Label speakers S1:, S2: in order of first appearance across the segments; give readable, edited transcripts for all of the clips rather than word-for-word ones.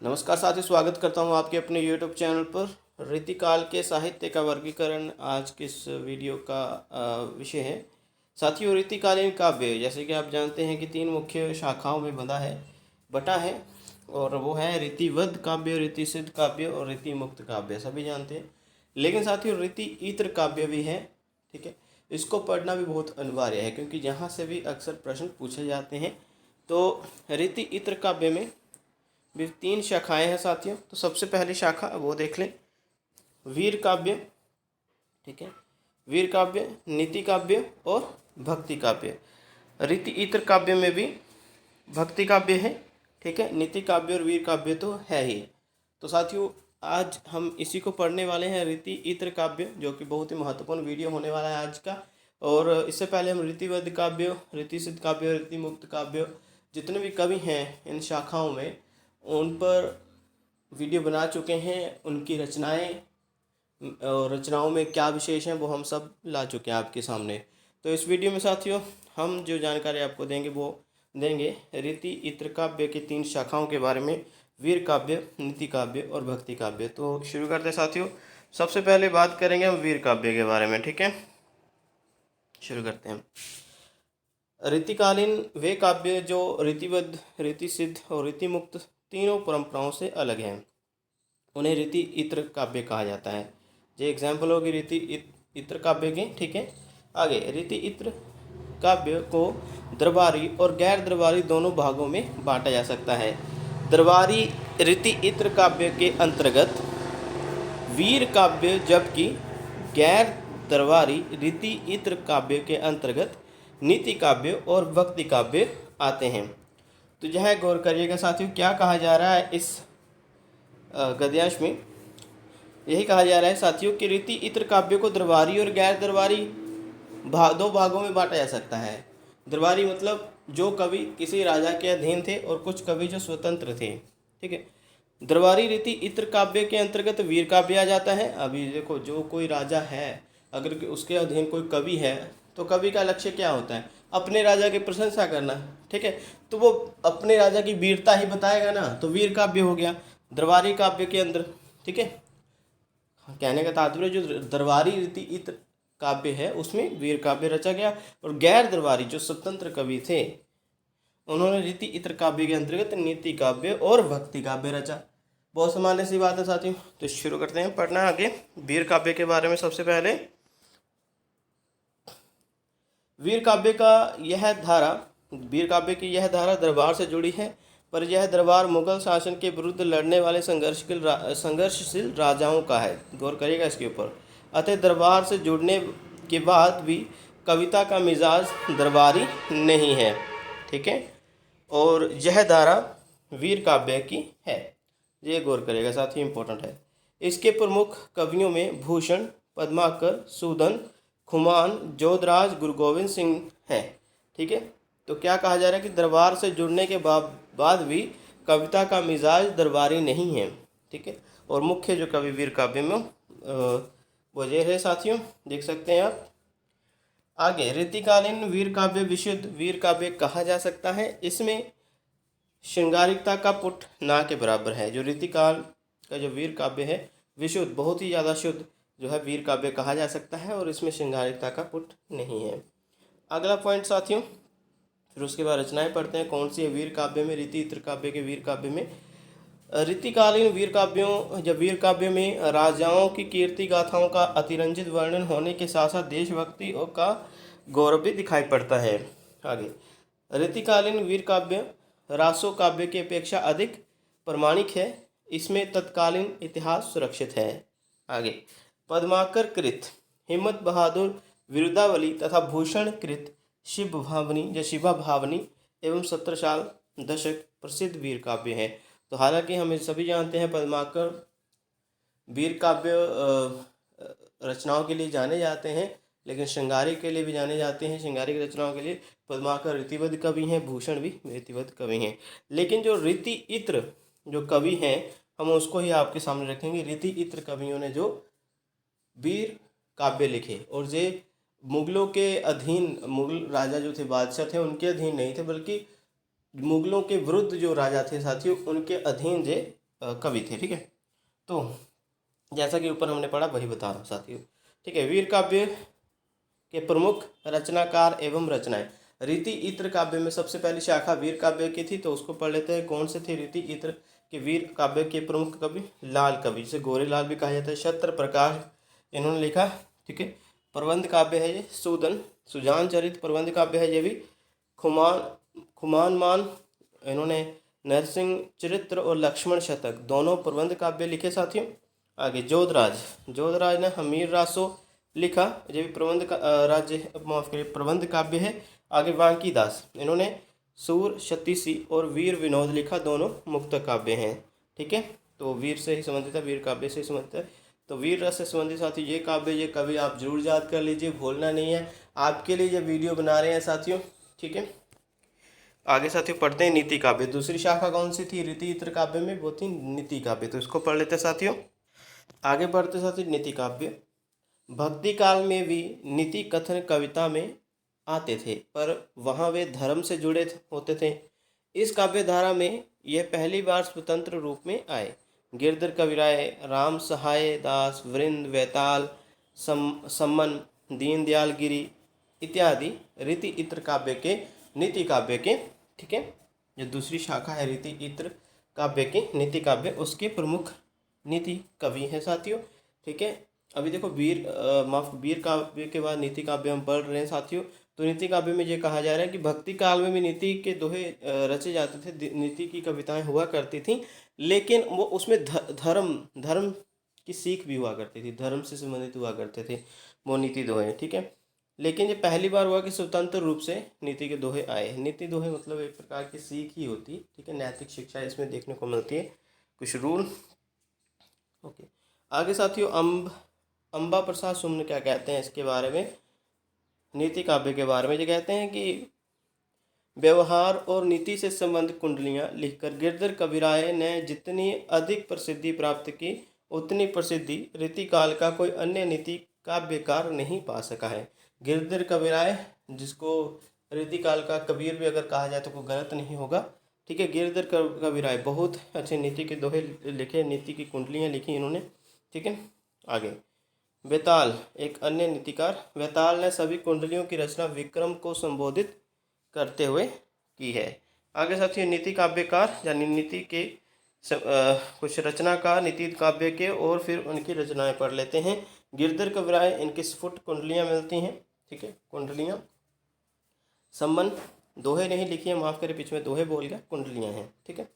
S1: नमस्कार साथियों, स्वागत करता हूं आपके अपने YouTube चैनल पर। रीतिकाल के साहित्य का वर्गीकरण आज के इस वीडियो का विषय है। साथियों, रीतिकालीन काव्य जैसे कि आप जानते हैं कि तीन मुख्य शाखाओं में बटा है और वो है रीतिवद्ध काव्य, रीतिसिद्ध काव्य और रीतिमुक्त काव्य, सभी जानते हैं। लेकिन साथियों, रीति इत्र काव्य भी है, ठीक है। इसको पढ़ना भी बहुत अनिवार्य है क्योंकि यहाँ से भी अक्सर प्रश्न पूछे जाते हैं। तो रीति इत्र काव्य में भी तीन शाखाएं हैं साथियों। तो सबसे पहली शाखा वो देख लें, वीर काव्य, ठीक है। वीर काव्य, नीति काव्य और भक्ति काव्य। रीति इत्र काव्य में भी भक्ति काव्य है, ठीक है। नीति काव्य और वीर काव्य तो है ही। तो साथियों, आज हम इसी को पढ़ने वाले हैं, रीति इत्र काव्य, जो कि बहुत ही महत्वपूर्ण वीडियो होने वाला है आज का। और इससे पहले हम रीतिवद्ध काव्य, रीतिसिद्ध काव्य, रीतिमुक्त काव्य, जितने भी कवि हैं इन शाखाओं में, उन पर वीडियो बना चुके हैं। उनकी रचनाएं और रचनाओं में क्या विशेष हैं वो हम सब ला चुके हैं आपके सामने। तो इस वीडियो में साथियों हम जो जानकारी आपको देंगे वो देंगे रीति इत्र काव्य की तीन शाखाओं के बारे में, वीर काव्य, नीति काव्य और भक्ति काव्य। तो शुरू करते हैं साथियों। सबसे पहले बात करेंगे हम वीर काव्य के बारे में, ठीक है। शुरू करते हैं। रीतिकालीन वे काव्य जो रीतिबद्ध, रीतिसिद्ध और रीतिमुक्त तीनों परंपराओं से अलग हैं, उन्हें रीति इत्र काव्य कहा जाता है। ये एग्जाम्पल होगी रीति इत्र काव्य की, ठीक है। आगे, रीति इत्र काव्य को दरबारी और गैर दरबारी दोनों भागों में बांटा जा सकता है। दरबारी रीति इत्र काव्य के अंतर्गत वीर काव्य, जबकि गैर दरबारी रीति इत्र काव्य के अंतर्गत नीति काव्य और भक्ति काव्य आते हैं। तो यह गौर करिएगा साथियों, क्या कहा जा रहा है इस गद्यांश में। यही कहा जा रहा है साथियों कि रीति इत्र काव्य को दरबारी और गैर दरबारी दो भागों में बांटा जा सकता है। दरबारी मतलब जो कवि किसी राजा के अधीन थे और कुछ कवि जो स्वतंत्र थे, ठीक है। दरबारी रीति इत्र काव्य के अंतर्गत वीर काव्य आ जाता है। अभी देखो, जो कोई राजा है, अगर उसके अधीन कोई कवि है, तो कवि का लक्ष्य क्या होता है? अपने राजा की प्रशंसा करना, ठीक है। तो वो अपने राजा की वीरता ही बताएगा ना, तो वीर काव्य हो गया दरबारी काव्य के अंदर, ठीक है। कहने का तात्पर्य जो दरबारी रीति इत्र काव्य है उसमें वीर काव्य रचा गया, और गैर दरबारी जो स्वतंत्र कवि थे उन्होंने रीति इत्र काव्य के अंतर्गत नीति काव्य और भक्ति काव्य रचा। बहुत सामान्य सी बात है साथियों। तो शुरू करते हैं पढ़ना आगे वीर काव्य के बारे में। सबसे पहले वीर काव्य की यह धारा दरबार से जुड़ी है, पर यह दरबार मुगल शासन के विरुद्ध लड़ने वाले संघर्षशील राजाओं का है। गौर करिएगा इसके ऊपर। अतः दरबार से जुड़ने के बाद भी कविता का मिजाज दरबारी नहीं है, ठीक है। और यह धारा वीर काव्य की है, ये गौर करिएगा साथ ही इम्पोर्टेंट है। इसके प्रमुख कवियों में भूषण, पद्माकर, सूदन, खुमान, जोधराज, गुरु गोविंद सिंह हैं, ठीक है। तो क्या कहा जा रहा है कि दरबार से जुड़ने के बाद भी कविता का मिजाज दरबारी नहीं है, ठीक है। और मुख्य जो कवि वीर काव्य में वो ये है साथियों, देख सकते हैं आप। आगे, रीतिकालीन वीर काव्य विशुद्ध वीर काव्य कहा जा सकता है। इसमें श्रृंगारिकता का पुट ना के बराबर है। जो रीतिकाल का जो वीर काव्य है विशुद्ध, बहुत ही ज़्यादा शुद्ध जो है वीर काव्य कहा जा सकता है, और इसमें श्रृंगारिकता का पुट नहीं है। अगला पॉइंट साथियों, फिर उसके बाद रचनाएं पढ़ते हैं कौन सी है वीर काव्य में, रीति इत्र काव्य के वीर काव्य में। रीतिकालीन वीर काव्य में राजाओं की कीर्ति गाथाओं का अतिरंजित वर्णन होने के साथ साथ देशभक्ति और का गौरव भी दिखाई पड़ता है। आगे, रीतिकालीन वीर काव्य रासो काव्य की अपेक्षा अधिक प्रमाणिक है। इसमें तत्कालीन इतिहास सुरक्षित है। आगे, पद्माकर कृत हिम्मत बहादुर विरुदावली तथा भूषण कृत शिवा भावनी एवं 17 दशक प्रसिद्ध वीर काव्य है। तो हालांकि हम सभी जानते हैं पद्माकर वीर काव्य रचनाओं के लिए जाने जाते हैं, लेकिन श्रृंगारी के लिए भी जाने जाते हैं। श्रृंगारिक रचनाओं के लिए पद्माकर रीतिबद्ध कवि हैं, भूषण भी रीतिबद्ध कवि हैं। लेकिन जो रीति इत्र जो कवि हैं, हम उसको ही आपके सामने रखेंगे। रीति इत्र कवियों ने जो वीर काव्य लिखे, और ये मुगलों के अधीन, मुगल राजा जो थे, बादशाह थे, उनके अधीन नहीं थे, बल्कि मुगलों के विरुद्ध जो राजा थे साथियों, उनके अधीन ये कवि थे। ठीक है, तो जैसा कि ऊपर हमने पढ़ा वही बता रहा हूँ साथियों। ठीक है, वीर काव्य के प्रमुख रचनाकार एवं रचनाएं। रीति इत्र काव्य में सबसे पहली शाखा वीर काव्य की थी, तो उसको पढ़ लेते हैं। कौन से थे रीति इत्र के वीर काव्य के प्रमुख कवि? लाल कवि, जिसे गोरे लाल भी कहा जाता है। छत्र प्रकाश इन्होंने लिखा। ठीक है, प्रबंध काव्य है ये सूदन, सुजान चरित प्रबंध काव्य है ये भी। खुमान मान इन्होंने नरसिंह चरित्र और लक्ष्मण शतक दोनों प्रबंध काव्य लिखे साथियों। आगे जोधराज ने हमीर रासो लिखा, ये भी प्रबंध का राज्य माफ करिए प्रबंध काव्य है। आगे बांकीदास इन्होंने सूर शतीसी और वीर विनोद लिखा, दोनों मुक्त काव्य हैं। ठीक है, तो वीर से ही संबंधित है, वीर काव्य से ही संबंधित है। तो वीर रस से संबंधित साथियों ये काव्य ये कवि आप जरूर याद कर लीजिए, भूलना नहीं है। आपके लिए ये वीडियो बना रहे हैं साथियों। ठीक है, आगे साथियों पढ़ते हैं नीति काव्य। दूसरी शाखा कौन सी थी रीति इत्र काव्य में? वो थी नीति काव्य, तो इसको पढ़ लेते हैं साथियों। आगे बढ़ते साथियों नीति काव्य। भक्ति काल में भी नीति कथन कविता में आते थे, पर वहाँ वे धर्म से जुड़े होते थे। इस काव्य धारा में यह पहली बार स्वतंत्र रूप में आए। गिरधर कविराय, राम सहाय दास, वृंद, वेताल, सम्मन, दीनदयाल गिरी इत्यादि रीति इत्र काव्य के नीति काव्य के, ठीक है, जो दूसरी शाखा है रीति इत्र काव्य के नीति काव्य, उसके प्रमुख नीति कवि हैं साथियों। ठीक है, अभी देखो वीर काव्य के बाद नीति काव्य हम पढ़ रहे हैं साथियों। तो नीति काव्य में ये कहा जा रहा है कि भक्ति काल में भी नीति के दोहे रचे जाते थे, नीति की कविताएं हुआ करती थी, लेकिन वो उसमें धर्म की सीख भी हुआ करती थी, धर्म से संबंधित हुआ करते थे वो नीति दोहे। ठीक है, लेकिन ये पहली बार हुआ कि स्वतंत्र रूप से नीति के दोहे आए। नीति दोहे मतलब एक प्रकार की सीख ही होती। ठीक है, नैतिक शिक्षा इसमें देखने को मिलती है, कुछ रूल। ओके, आगे साथियों अंबा प्रसाद सुमन क्या कहते हैं इसके बारे में, नीति काव्य के बारे में? ये कहते हैं कि व्यवहार और नीति से संबंधित कुंडलियाँ लिखकर गिरधर कविराय ने जितनी अधिक प्रसिद्धि प्राप्त की, उतनी प्रसिद्धि रीतिकाल का कोई अन्य नीति काव्यकार नहीं पा सका है। गिरधर कविराय, जिसको रीतिकाल का कबीर भी अगर कहा जाए तो कोई गलत नहीं होगा। ठीक है, गिरधर कविराय बहुत अच्छे नीति के दोहे लिखे, नीति की कुंडलियाँ लिखी इन्होंने। ठीक है, आगे वेताल एक अन्य नीतिकार। वेताल ने सभी कुंडलियों की रचना विक्रम को संबोधित करते हुए की है। आगे साथियों नीति काव्यकार यानी नीति के कुछ रचनाकार नीति काव्य के, और फिर उनकी रचनाएं पढ़ लेते हैं। गिरधर कविराय, इनकी स्फुट कुंडलियाँ मिलती हैं। ठीक है, कुंडलियाँ सम्मन दोहे नहीं लिखी है, माफ़ करें बीच में दोहे बोल गया, कुंडलियाँ हैं। ठीक है,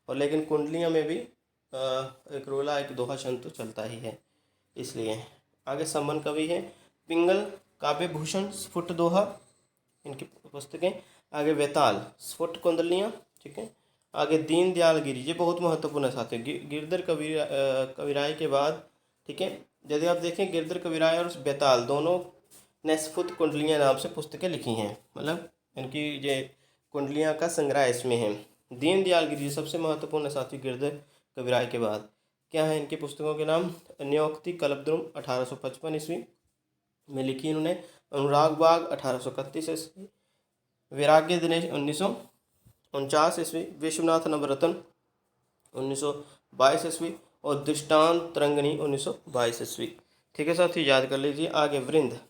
S1: और लेकिन कुंडलियाँ में भी एक रोला एक दोहा छंद तो चलता ही है, इसलिए। आगे सम्मन कवि है। पिंगल काव्य भूषण स्फुट दोहा इनकी पुस्तकें। आगे वेताल स्फुट कुंडलियाँ। ठीक है, आगे दीनदयाल गिरी, ये बहुत महत्वपूर्ण है साथियों, गिरधर कविराय के बाद। ठीक है, यदि आप देखें गिरधर कविराय और वेताल दोनों ने स्फुट कुंडलियाँ नाम से पुस्तकें लिखी हैं, मतलब इनकी ये कुंडलियाँ का संग्रह इसमें है। दीनदयाल गिरी सबसे महत्वपूर्ण है साथियों गिरधर कविराय के बाद। क्या है इनकी पुस्तकों के नाम? न्योक्ति कल्पद्रुम 1855 ईस्वी में लिखी इन्होंने। अनुराग बाग 1831 ईस्वी। वैराग्य दिनेश 1949 ईस्वी। विश्वनाथ नवरत्न 1922 ईस्वी। और दृष्टांत तरंगिणी 1922 ईस्वी। ठीक है साथियों, याद कर लीजिए। आगे वृंद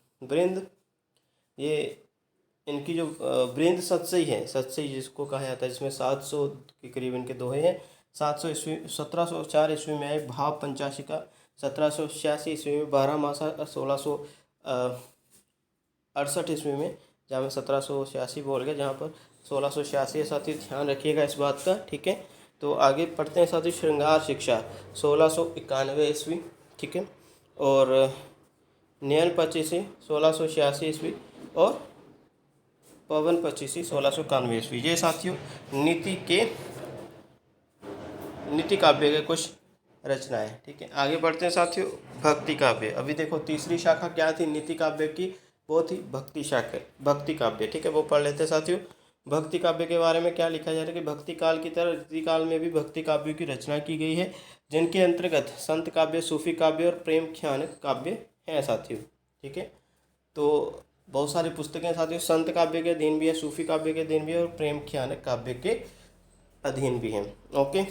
S1: ये इनकी जो वृंद सतसई है, सतसई जिसको कहा जाता है, जिसमें 700 के करीब इनके दोहे हैं। 700 ईस्वी 1704 ईस्वी में आए भाव पंचाशिका। 1786 ईस्वी में 12 मासा। 1668 ईस्वी में, जहाँ मैं 1786 बोल गया, जहाँ पर 1686 है साथी, ध्यान रखिएगा इस बात का। ठीक है, तो आगे पढ़ते हैं साथी। श्रृंगार शिक्षा 1691 ईस्वी। ठीक है, और नयन पच्चीसी 1686 ईस्वी। और पवन पच्चीसी 1691 ईस्वी। ये साथियों नीति काव्य के कुछ रचनाएं। ठीक है, आगे बढ़ते हैं साथियों। भक्ति काव्य, अभी देखो तीसरी शाखा क्या थी नीति काव्य की? वो थी भक्ति शाखा, भक्ति काव्य। ठीक है, वो पढ़ लेते हैं साथियों। भक्ति काव्य के बारे में क्या लिखा जा रहा है कि भक्ति काल की तरह रीति काल में भी भक्ति काव्यों की रचना की गई है, जिनके अंतर्गत संत काव्य, सूफी काव्य और प्रेम ख्यान काव्य हैं साथियों। ठीक है, तो बहुत सारी पुस्तकें साथियों संत काव्य के अधीन भी है, सूफी काव्य के अधीन भी है, और प्रेम ख्यान काव्य के अधीन भी हैं। ओके,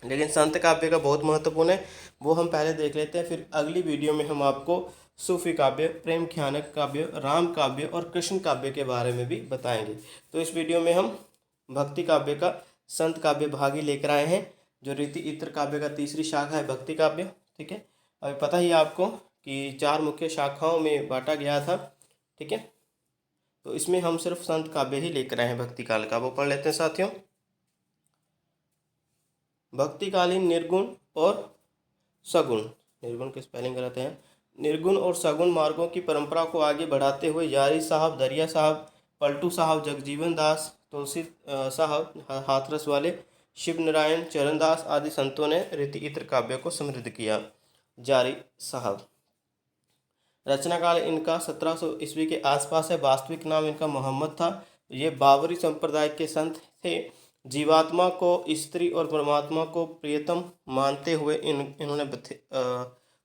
S1: लेकिन संत काव्य का बहुत महत्वपूर्ण है, वो हम पहले देख लेते हैं। फिर अगली वीडियो में हम आपको सूफी काव्य, प्रेम ख्यानक काव्य, राम काव्य और कृष्ण काव्य के बारे में भी बताएंगे। तो इस वीडियो में हम भक्ति काव्य का संत काव्य भाग ही लेकर आए हैं, जो रीति इत्र काव्य का तीसरी शाखा है भक्ति काव्य। ठीक है, अभी पता ही है आपको कि 4 मुख्य शाखाओं में बांटा गया था। ठीक है, तो इसमें हम सिर्फ संत काव्य ही लेकर आए हैं भक्ति काल का, वो पढ़ लेते हैं साथियों। भक्तिकालीन निर्गुण और सगुण, निर्गुण की स्पेलिंग गलत है, निर्गुण और सगुण मार्गों की परंपरा को आगे बढ़ाते हुए यारी साहब, दरिया साहब, पलटू साहब, जगजीवन दास, तुलसी साहब, हाथरस वाले, शिव नारायण, चरणदास आदि संतों ने रीति इत्र काव्य को समृद्ध किया। जारी साहब, रचना काल इनका 1700 ईस्वी के आसपास है। वास्तविक नाम इनका मोहम्मद था। ये बाबरी संप्रदाय के संत थे। जीवात्मा को स्त्री और परमात्मा को प्रियतम मानते हुए इन्होंने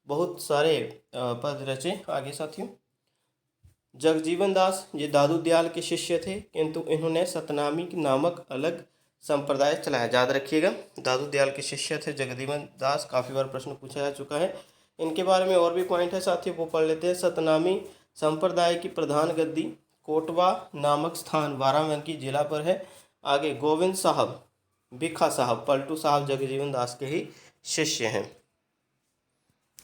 S1: बहुत सारे पद रचे। आगे साथियों, जगजीवन दास ये दादू दयाल के शिष्य थे, किंतु इन्होंने सतनामी नामक अलग संप्रदाय चलाया। याद रखिएगा, दादू दयाल के शिष्य थे जगजीवन दास। काफ़ी बार प्रश्न पूछा जा चुका है। इनके बारे में और भी पॉइंट है साथियों, वो पढ़ लेते हैं। सतनामी संप्रदाय की प्रधान गद्दी कोटवा नामक स्थान बाराबंकी जिला पर है। आगे गोविंद साहब, भिखा साहब, पलटू साहब जगजीवन दास के ही शिष्य हैं।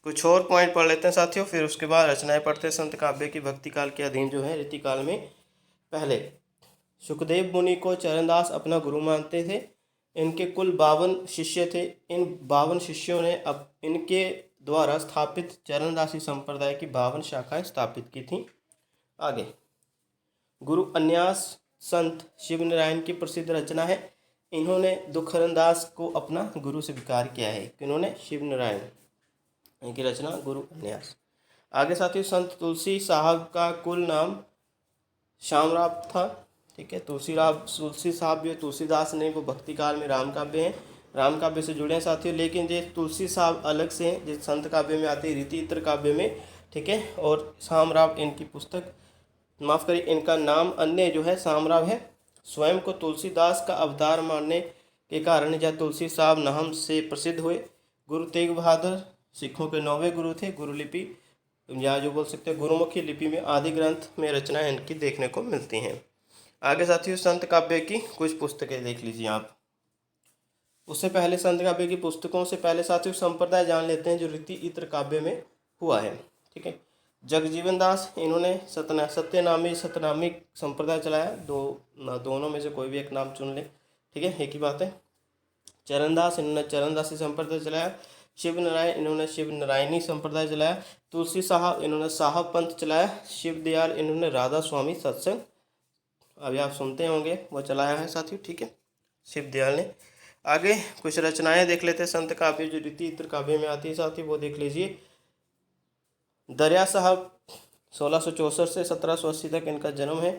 S1: कुछ और पॉइंट पढ़ लेते हैं साथियों, फिर उसके बाद रचनाएं पढ़ते हैं संत काव्य की। भक्ति काल के अधीन जो है रीति काल में, पहले सुखदेव मुनि को चरणदास अपना गुरु मानते थे। इनके कुल 52 शिष्य थे। इन 52 शिष्यों ने अब इनके द्वारा स्थापित चरणदासी संप्रदाय की 52 शाखाएं स्थापित की थीं। आगे गुरु अन्यास संत शिव नारायण की प्रसिद्ध रचना है। इन्होंने दुखहरण दास को अपना गुरु स्वीकार किया है। इन्होंने शिव नारायण, इनकी रचना गुरु अन्यास। आगे साथियों, संत तुलसी साहब का कुल नाम श्यामराव था। ठीक है, तुलसी साहब जो तुलसीदास ने, वो भक्ति काल में राम काव्य हैं, राम काव्य से जुड़े हैं साथियों। लेकिन ये तुलसी साहब अलग से हैं, जो संत काव्य में आते हैं, रीति इत्र काव्य में। ठीक है, और श्यामराव इनकी पुस्तक, माफ़ करिए, इनका नाम अन्य जो है श्यामराव है। स्वयं को तुलसीदास का अवतार मानने के कारण यह तुलसी साहब नाम से प्रसिद्ध हुए। गुरु तेग बहादुर सिखों के 9वें गुरु थे। गुरुलिपि या जो बोल सकते हैं गुरुमुखी लिपि में आदि ग्रंथ में रचनाएं इनकी देखने को मिलती हैं। आगे साथियों, संत काव्य की कुछ पुस्तकें देख लीजिए आप। उससे पहले संत काव्य की पुस्तकों से पहले साथियों संप्रदाय जान लेते हैं जो रीति इत्र काव्य में हुआ है। ठीक है, जगजीवन दास, इन्होंने सत्यनामी सतनामी संप्रदाय चलाया। दोनों में से कोई भी एक नाम चुन ले, ठीक है, एक ही बात है। चरणदास, इन्होंने चरणदासी संप्रदाय चलाया। शिव नारायण, इन्होंने शिव नारायणी संप्रदाय चलाया। तुलसी साहब, इन्होंने साहब पंथ चलाया। शिव दयाल, इन्होंने राधा स्वामी सत्संग, अभी आप सुनते होंगे, वो चलाया है साथियों। ठीक है, शिव दयाल ने। आगे कुछ रचनाएं देख लेते हैं संत काव्य जो रीति इत्र काव्य में आती है साथियों, वो देख लीजिए। दरिया साहब 1664 से 1780 तक इनका जन्म है।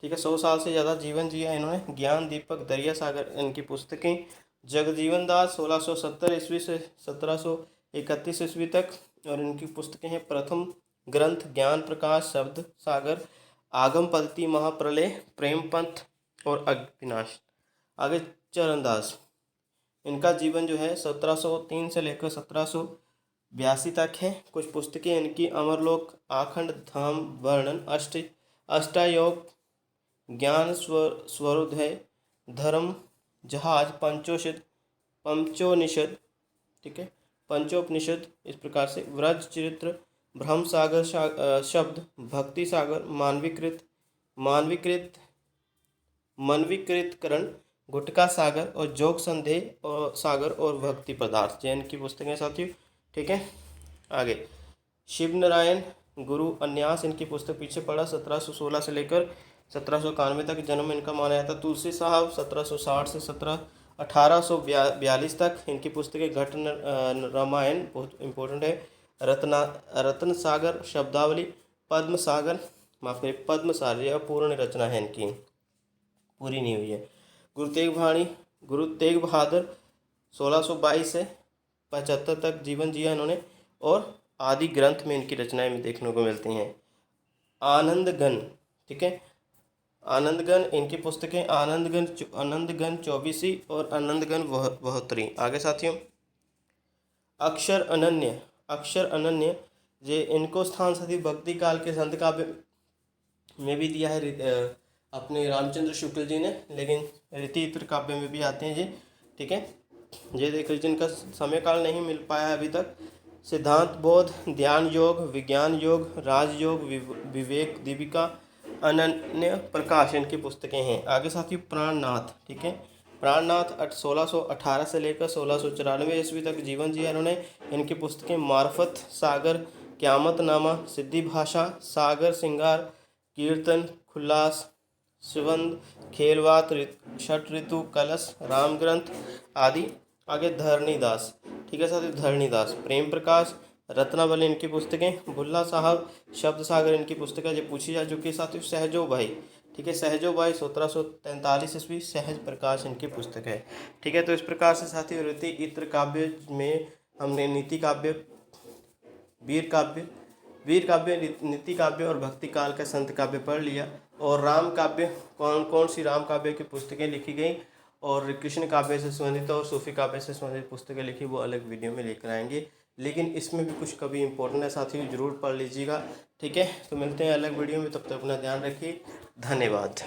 S1: ठीक है, 100 साल से ज़्यादा जीवन जिया इन्होंने। ज्ञान दीपक, दरिया सागर इनकी पुस्तकें। जगजीवन दास 1670 ईस्वी से 1731 ईस्वी तक, और इनकी पुस्तकें हैं प्रथम ग्रंथ ज्ञान प्रकाश, शब्द सागर, आगम पद्धति, महाप्रलय, प्रेम पंथ और अग्निनाश। आगे चरणदास, इनका जीवन जो है 1703 से लेकर 1782 तक है। कुछ पुस्तकें इनकी अमरलोक, आखंड धाम वर्णन, अष्टायोग, ज्ञान स्वरोदय, धर्म जहाज, पंचोनिषद, ठीक है, पंचोपनिषद, इस प्रकार से व्रज चरित्र, ब्रह्म सागर शब्द, भक्ति सागर, मानवीकृतकरण, गुटका सागर और जोग संदेह और सागर और भक्ति पदार्थ, जैन की पुस्तकें साथियों। ठीक है, आगे शिव नारायण गुरु अन्यास, इनकी पुस्तक पीछे पड़ा, 1716 से लेकर 1791 तक जन्म इनका माना जाता। तुलसी साहब 1760 से 1842 तक, इनकी पुस्तकें घट रामायण बहुत इंपॉर्टेंट है, रत्न सागर, शब्दावली, पद्म सागर, माफ करिए पद्म सागर, यह पूर्ण रचना है इनकी, पूरी नहीं हुई है। गुरु तेग बहादुर 1622 से 75 तक जीवन जिया इन्होंने, और आदि ग्रंथ में इनकी रचनाएं में देखने को मिलती हैं। आनंद घन, ठीक है, आनंदगण, इनकी पुस्तकें आनंदगण चौबीसी और आनंदगण बहोत्तरी। आगे साथियों, अक्षर अनन्य जे इनको स्थान सदी भक्ति काल के संत काव्य में भी दिया है अपने रामचंद्र शुक्ल जी ने, लेकिन रीति इत्र काव्य में भी आते हैं जी। ठीक है, ये देख लीजिए, इनका समय काल नहीं मिल पाया है अभी तक। सिद्धांत बोध, ध्यान योग, विज्ञान योग, राजयोग, विवेक दीपिका, अनन्य प्रकाश इनकी पुस्तकें हैं। आगे साथियों, प्राणनाथ। ठीक है, प्राणनाथ 1618 से लेकर 1694 ईस्वी तक जीवन जिया इन्होंने। इनकी पुस्तकें मार्फत सागर, क्यामतनामा, सिद्धि भाषा, सागर सिंगार, कीर्तन, खुल्लास, सुबंध, खेलवात, छठ ऋतु, कलश, राम ग्रंथ आदि। आगे धरणीदास। ठीक है साथियों, धरणीदास, प्रेम प्रकाश, रत्नावली इनकी पुस्तकें, भुल्ला साहब, शब्द सागर इनकी पुस्तकें जो पूछी जा चुकी है साथियों। सहजो भाई। ठीक है, सहजो भाई 1743 ईस्वी, सहज प्रकाश इनकी पुस्तक है। ठीक है, तो इस प्रकार से साथियों रीति इत्र काव्य में हमने नीति काव्य, वीर काव्य, नीति काव्य और भक्ति काल का संत काव्य पढ़ लिया। और राम काव्य, कौन कौन सी राम काव्य की पुस्तकें लिखी गई और कृष्ण काव्य से संबंधित और सूफी काव्य से संबंधित पुस्तकें लिखी, वो अलग वीडियो में लेकर आएंगे। लेकिन इसमें भी कुछ कभी इंपॉर्टेंट है साथियों, जरूर पढ़ लीजिएगा। ठीक है, तो मिलते हैं अलग वीडियो में, तब तक अपना ध्यान रखिए। धन्यवाद।